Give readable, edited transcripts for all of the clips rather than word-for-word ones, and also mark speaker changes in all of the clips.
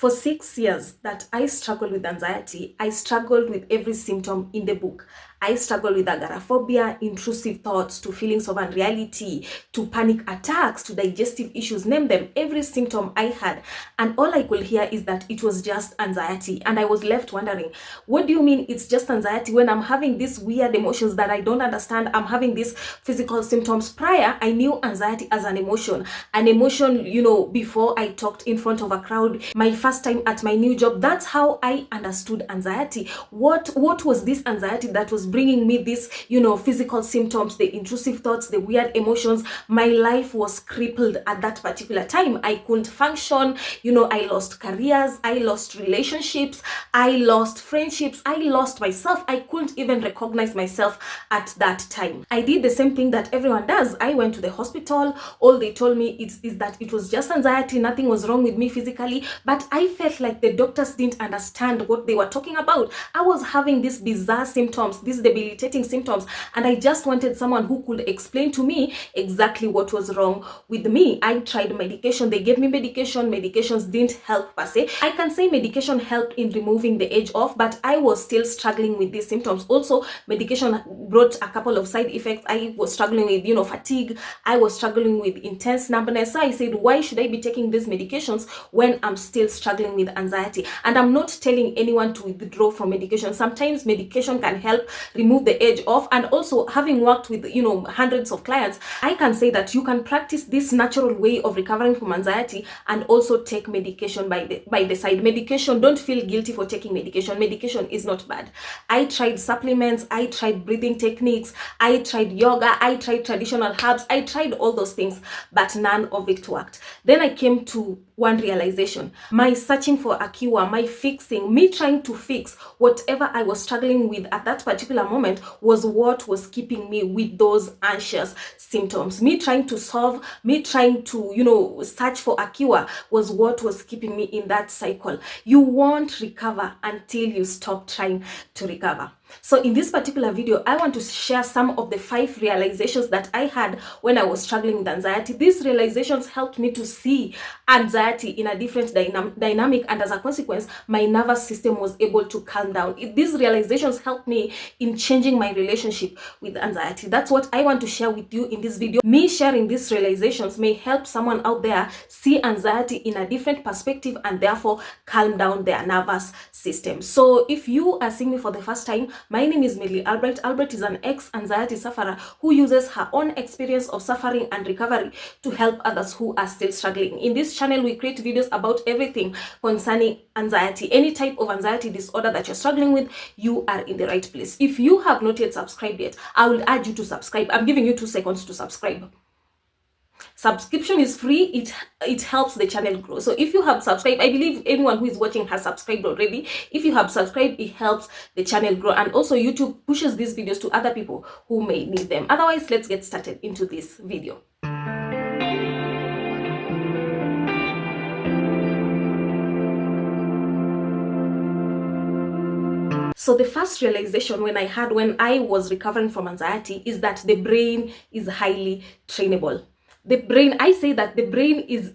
Speaker 1: For 6 years that I struggled with anxiety, I struggled with every symptom in the book. I struggled with agoraphobia, intrusive thoughts, to feelings of unreality, to panic attacks, to digestive issues, name them, every symptom I had. And all I could hear is that it was just anxiety. And I was left wondering, what do you mean it's just anxiety when I'm having these weird emotions that I don't understand? I'm having these physical symptoms. Prior, I knew anxiety as an emotion, before I talked in front of a crowd, my first time at my new job. That's how I understood anxiety. What was this anxiety that was bringing me this, physical symptoms, the intrusive thoughts, the weird emotions? My life was crippled at that particular time. I couldn't function. I lost careers, I lost relationships, I lost friendships, I lost myself. I couldn't even recognize myself at that time. I did the same thing that everyone does. I went to the hospital. All they told me is that it was just anxiety, nothing was wrong with me physically. But I felt like the doctors didn't understand what they were talking about. I was having these bizarre symptoms, these debilitating symptoms, and I just wanted someone who could explain to me exactly what was wrong with me. I tried medication. They gave me medication. Medications didn't help per se. I can say medication helped in removing the edge off, but I was still struggling with these symptoms. Also, medication brought a couple of side effects. I was struggling with, fatigue. I was struggling with intense numbness. So I said, why should I be taking these medications when I'm still struggling with anxiety? And I'm not telling anyone to withdraw from medication. Sometimes medication can help remove the edge off. And also, having worked with, hundreds of clients, I can say that you can practice this natural way of recovering from anxiety and also take medication by the side. Medication, don't feel guilty for taking medication. Medication is not bad. I tried supplements, I tried breathing techniques, I tried yoga, I tried traditional herbs, I tried all those things, but none of it worked. Then I came to one realization: my searching for a cure, my fixing, me trying to fix whatever I was struggling with at that particular moment was what was keeping me with those anxious symptoms. Me trying to solve, me trying to, search for a cure was what was keeping me in that cycle. You won't recover until you stop trying to recover. So in this particular video, I want to share some of the 5 realizations that I had when I was struggling with anxiety. These realizations helped me to see anxiety in a different dynamic, and as a consequence, my nervous system was able to calm down. These realizations helped me in changing my relationship with anxiety. That's what I want to share with you in this video. Me sharing these realizations may help someone out there see anxiety in a different perspective and therefore calm down their nervous system. So if you are seeing me for the first time, my name is Millie Albert. Albert is an ex-anxiety sufferer who uses her own experience of suffering and recovery to help others who are still struggling. In this channel, we create videos about everything concerning anxiety. Any type of anxiety disorder that you're struggling with, you are in the right place. If you have not yet subscribed yet, I will urge you to subscribe. I'm giving you 2 seconds to subscribe. Subscription is free. It helps the channel grow. So if you have subscribed, I believe anyone who is watching has subscribed already. If you have subscribed, it helps the channel grow, and also YouTube pushes these videos to other people who may need them. Otherwise, let's get started into this video. So the first realization when I was recovering from anxiety is that the brain is highly trainable. The brain, I say that the brain is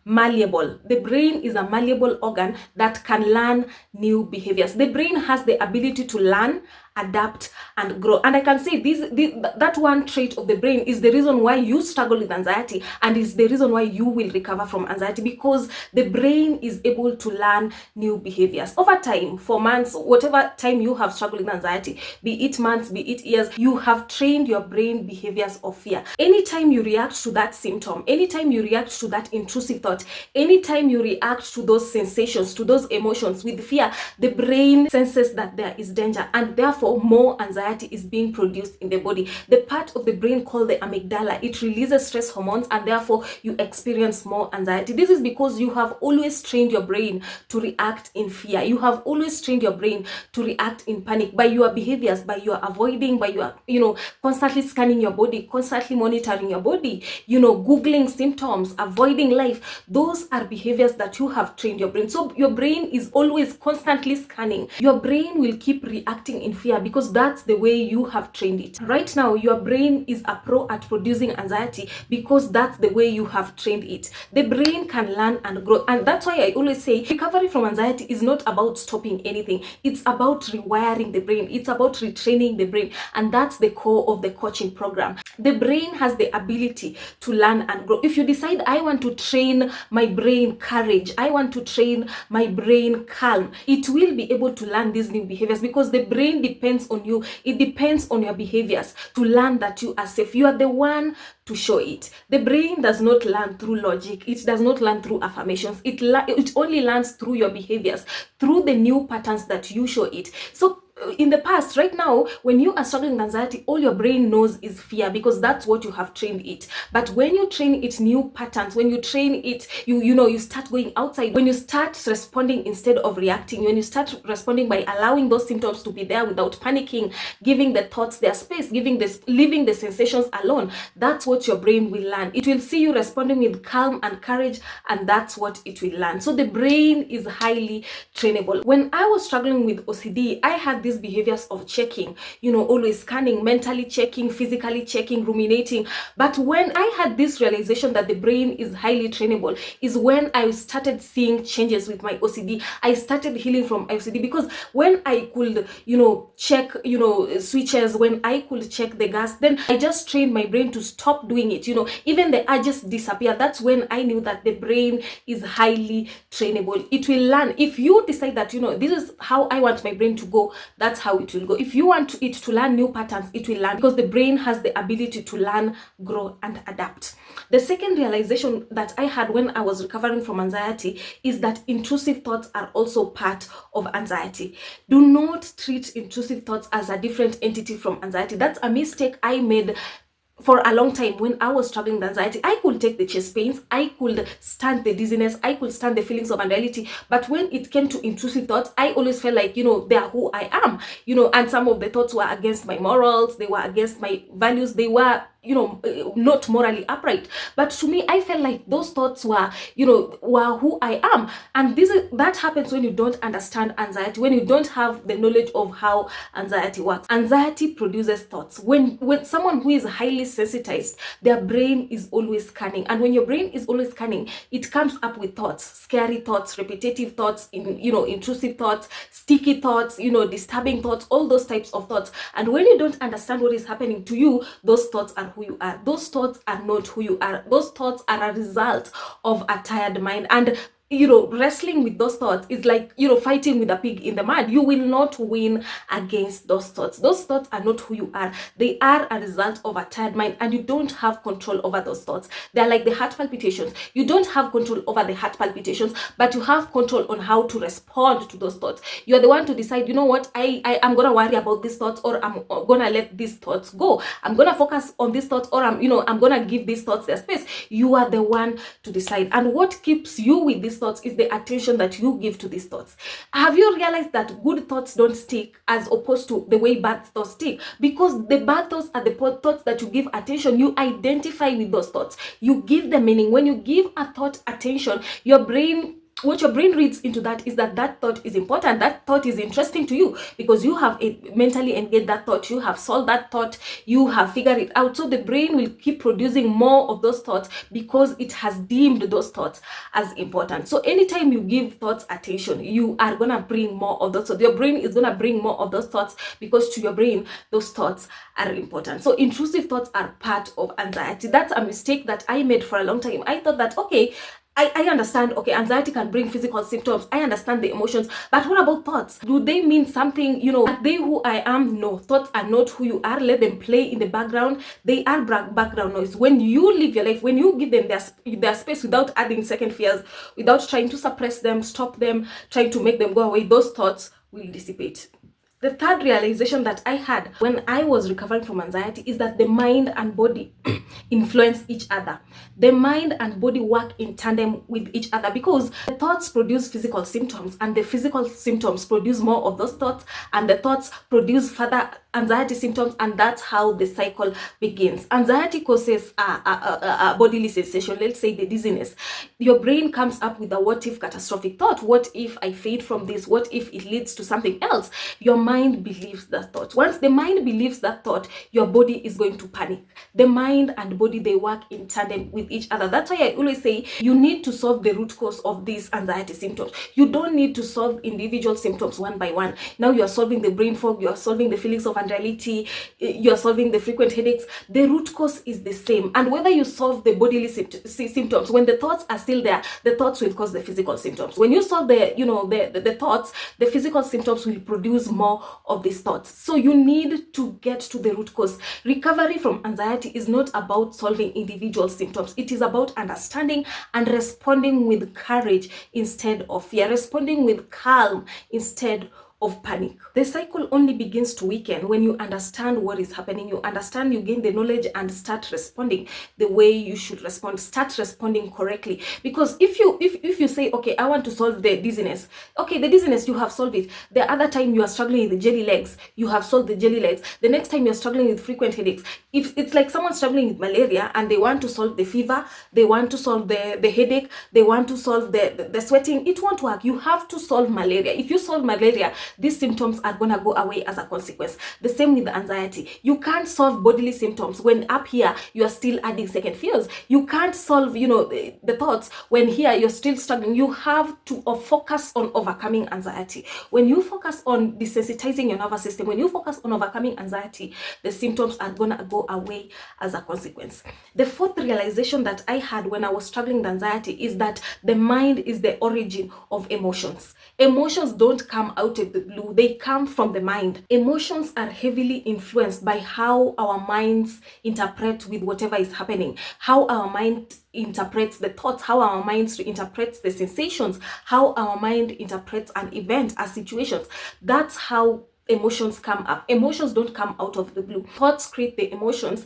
Speaker 1: malleable. The brain is a malleable organ that can learn new behaviors. The brain has the ability to learn, adapt, and grow. And I can say that one trait of the brain is the reason why you struggle with anxiety, and is the reason why you will recover from anxiety, because the brain is able to learn new behaviors. Over time, for months, whatever time you have struggled with anxiety, be it months, be it years, you have trained your brain behaviors of fear. Anytime you react to that symptom, anytime you react to that intrusive thought, anytime you react to those sensations, to those emotions with fear, the brain senses that there is danger, and therefore more anxiety is being produced in the body. The part of the brain called the amygdala, it releases stress hormones, and therefore you experience more anxiety. This is because you have always trained your brain to react in fear. You have always trained your brain to react in panic by your behaviors, by your avoiding, by your, constantly scanning your body, constantly monitoring your body, Googling symptoms, avoiding life. Those are behaviors that you have trained your brain. So your brain is always constantly scanning. Your brain will keep reacting in fear disappear because that's the way you have trained it. Right now, your brain is a pro at producing anxiety because that's the way you have trained it. The brain can learn and grow, and that's why I always say recovery from anxiety is not about stopping anything. It's about rewiring the brain. It's about retraining the brain, and that's the core of the coaching program. The brain has the ability to learn and grow. If you decide, I want to train my brain courage, I want to train my brain calm, it will be able to learn these new behaviors because the brain depends on you. It depends on your behaviors to learn that you are safe. You are the one to show it. The brain does not learn through logic. It does not learn through affirmations. It only learns through your behaviors, through the new patterns that you show it. So in the past, right now, when you are struggling with anxiety, all your brain knows is fear because that's what you have trained it. But when you train it new patterns, when you train it, you start going outside, when you start responding instead of reacting, when you start responding by allowing those symptoms to be there without panicking, giving the thoughts their space, leaving the sensations alone, that's what your brain will learn. It will see you responding with calm and courage, and that's what it will learn. So the brain is highly trainable. When I was struggling with OCD, I had these behaviors of checking, always scanning, mentally checking, physically checking, ruminating. But when I had this realization that the brain is highly trainable is when I started seeing changes with my OCD. I started healing from OCD because when I could, check, switches, when I could check the gas, then I just trained my brain to stop doing it. Even the urges disappear. That's when I knew that the brain is highly trainable. It will learn. If you decide that, this is how I want my brain to go, that's how it will go. If you want it to learn new patterns, it will learn because the brain has the ability to learn, grow, and adapt. The second realization that I had when I was recovering from anxiety is that intrusive thoughts are also part of anxiety. Do not treat intrusive thoughts as a different entity from anxiety. That's a mistake I made for a long time. When I was struggling with anxiety, I could take the chest pains, I could stand the dizziness, I could stand the feelings of unreality. But when it came to intrusive thoughts, I always felt like, they are who I am, and some of the thoughts were against my morals, they were against my values, they were not morally upright. But to me, I felt like those thoughts were who I am. And that happens when you don't understand anxiety, when you don't have the knowledge of how anxiety works. Anxiety produces thoughts. When someone who is highly sensitized, their brain is always scanning, and when your brain is always scanning, it comes up with thoughts, scary thoughts, repetitive thoughts, intrusive thoughts, sticky thoughts, disturbing thoughts, all those types of thoughts. And when you don't understand what is happening to you, those thoughts are who you are. Those thoughts are not who you are. Those thoughts are a result of a tired mind. And wrestling with those thoughts is like, fighting with a pig in the mud. You will not win against those thoughts. Those thoughts are not who you are. They are a result of a tired mind, and you don't have control over those thoughts. They're like the heart palpitations. You don't have control over the heart palpitations, but you have control on how to respond to those thoughts. You're the one to decide, what, I'm gonna worry about these thoughts, or I'm gonna let these thoughts go. I'm gonna focus on these thoughts, or I'm gonna give these thoughts their space. You are the one to decide. And what keeps you with these thoughts is the attention that you give to these thoughts. Have you realized that good thoughts don't stick as opposed to the way bad thoughts stick? Because the bad thoughts are the thoughts that you give attention. You identify with those thoughts. You give them meaning. When you give a thought attention, what your brain reads into that is that thought is important, that thought is interesting to you, because you have mentally engaged that thought, you have solved that thought, you have figured it out. So the brain will keep producing more of those thoughts because it has deemed those thoughts as important. So anytime you give thoughts attention, you are gonna bring more of those. So your brain is gonna bring more of those thoughts because to your brain, those thoughts are important. So intrusive thoughts are part of anxiety. That's a mistake that I made for a long time. I thought that, okay, I understand, okay, anxiety can bring physical symptoms. I understand the emotions, but what about thoughts? Do they mean something, are they who I am? No, thoughts are not who you are. Let them play in the background. They are background noise. When you live your life, when you give them their space without adding second fears, without trying to suppress them, stop them, trying to make them go away, those thoughts will dissipate. The third realization that I had when I was recovering from anxiety is that the mind and body influence each other. The mind and body work in tandem with each other because the thoughts produce physical symptoms, and the physical symptoms produce more of those thoughts, and the thoughts produce further anxiety symptoms, and that's how the cycle begins. Anxiety causes a bodily sensation, let's say the dizziness. Your brain comes up with a what if catastrophic thought. What if I fade from this? What if it leads to something else? Your mind believes that thought. Once the mind believes that thought, your body is going to panic. The mind and body, they work in tandem with each other. That's why I always say you need to solve the root cause of these anxiety symptoms. You don't need to solve individual symptoms one by one. Now you are solving the brain fog, you are solving the feelings of unreality, you are solving the frequent headaches. The root cause is the same. And whether you solve the bodily symptoms, when the thoughts are still there, the thoughts will cause the physical symptoms. When you solve the thoughts, the physical symptoms will produce more of these thoughts. So you need to get to the root cause. Recovery from anxiety is not about solving individual symptoms. It is about understanding and responding with courage instead of fear, responding with calm instead of panic. The cycle only begins to weaken when you understand what is happening. You understand, you gain the knowledge, and start responding the way you should respond. Start responding correctly. Because if you say, okay, I want to solve the dizziness, okay, the dizziness, you have solved it. The other time you are struggling with the jelly legs, you have solved the jelly legs. The next time you're struggling with frequent headaches, if it's like someone struggling with malaria and they want to solve the fever, they want to solve the headache, they want to solve the sweating, it won't work. You have to solve malaria. If you solve malaria, these symptoms are gonna go away as a consequence. The same with the anxiety. You can't solve bodily symptoms when up here you are still adding second fears. You can't solve, the thoughts when here you're still struggling. You have to focus on overcoming anxiety. When you focus on desensitizing your nervous system, when you focus on overcoming anxiety, the symptoms are gonna go away as a consequence. The fourth realization that I had when I was struggling with anxiety is that the mind is the origin of emotions. Emotions don't come out of the blue, they come from the mind. Emotions are heavily influenced by how our minds interpret with whatever is happening, how our mind interprets the thoughts, how our minds interprets the sensations, how our mind interprets an event, a situation. That's how emotions come up. Emotions don't come out of the blue. Thoughts create the emotions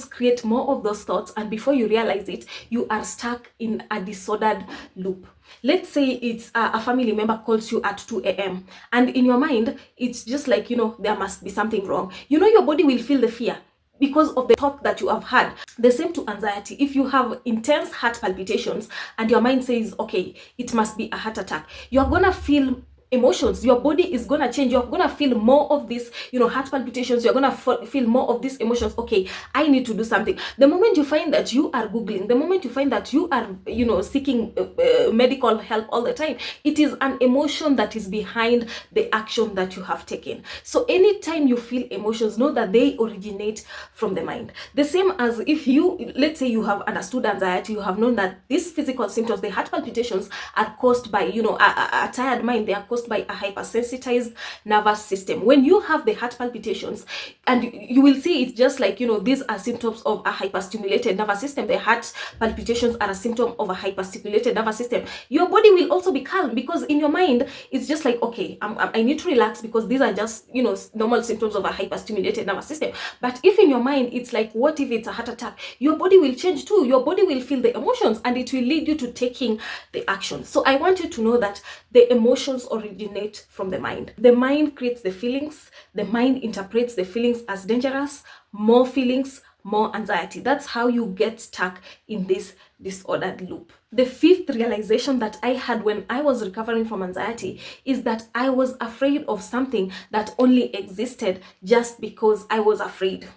Speaker 1: create more of those thoughts, and before you realize it, you are stuck in a disordered loop. Let's say it's a family member calls you at 2 a.m. and in your mind it's just like, there must be something wrong. Your body will feel the fear because of the thought that you have had. The same to anxiety. If you have intense heart palpitations and your mind says, okay, it must be a heart attack, you're gonna feel emotions. Your body is gonna change. You're gonna feel more of this, heart palpitations. You're gonna feel more of these emotions. Okay, I need to do something. The moment you find that you are Googling, the moment you find that you are, seeking medical help all the time, it is an emotion that is behind the action that you have taken. So anytime you feel emotions, know that they originate from the mind. The same as if let's say you have understood anxiety, you have known that these physical symptoms, the heart palpitations, are caused by, a tired mind. They are caused by a hypersensitized nervous system. When you have the heart palpitations, and you will see it's just like, these are symptoms of a hyperstimulated nervous system. The heart palpitations are a symptom of a hyperstimulated nervous system. Your body will also be calm, because in your mind it's just like, okay, I need to relax because these are just, normal symptoms of a hyperstimulated nervous system. But if in your mind it's like, what if it's a heart attack, your body will change too. Your body will feel the emotions and it will lead you to taking the action. So I want you to know that the emotions originate from the mind. The mind creates the feelings. The mind interprets the feelings as dangerous. More feelings, more anxiety. That's how you get stuck in this disordered loop. The fifth realization that I had when I was recovering from anxiety is that I was afraid of something that only existed just because I was afraid.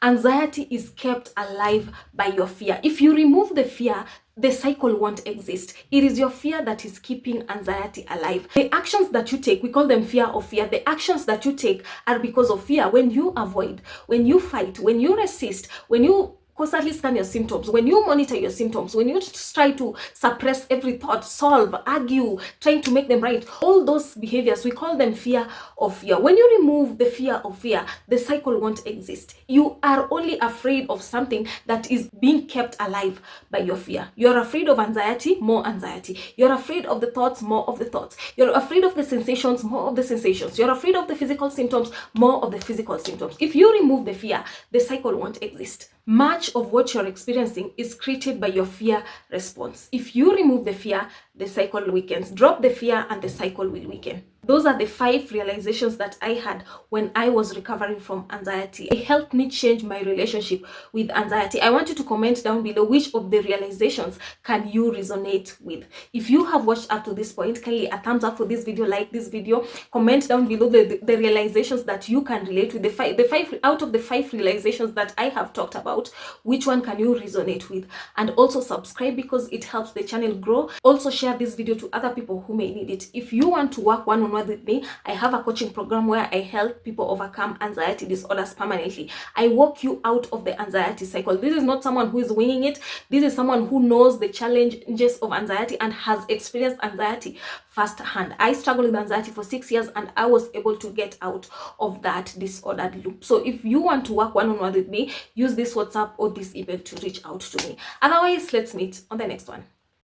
Speaker 1: Anxiety is kept alive by your fear. If you remove the fear, the cycle won't exist. It is your fear that is keeping anxiety alive. The actions that you take, we call them fear of fear. The actions that you take are because of fear. When you avoid, when you fight, when you resist, when you constantly scan your symptoms, when you monitor your symptoms, when you try to suppress every thought, solve, argue, trying to make them right, all those behaviors, we call them fear of fear. When you remove the fear of fear, the cycle won't exist. You are only afraid of something that is being kept alive by your fear. You're afraid of anxiety, more anxiety. You're afraid of the thoughts, more of the thoughts. You're afraid of the sensations, more of the sensations. You're afraid of the physical symptoms, more of the physical symptoms. If you remove the fear, the cycle won't exist. Much of what you're experiencing is created by your fear response. If you remove the fear, the cycle weakens. Drop the fear and the cycle will weaken. Those are the 5 realizations that I had when I was recovering from anxiety. It helped me change my relationship with anxiety. I want you to comment down below which of the realizations can you resonate with. If you have watched up to this point, kindly a thumbs up for this video, like this video, comment down below the realizations that you can relate with. The five out of the 5 realizations that I have talked about, which one can you resonate with? And also subscribe because it helps the channel grow. Also share this video to other people who may need it. If you want to work one-on-one with me, I have a coaching program where I help people overcome anxiety disorders permanently. I walk you out of the anxiety cycle. This is not someone who is winging it. This is someone who knows the challenges of anxiety and has experienced anxiety firsthand. I struggled with anxiety for 6 years and I was able to get out of that disordered loop. So if you want to work one-on-one with me, use this WhatsApp or this email to reach out to me. Otherwise, let's meet on the next one.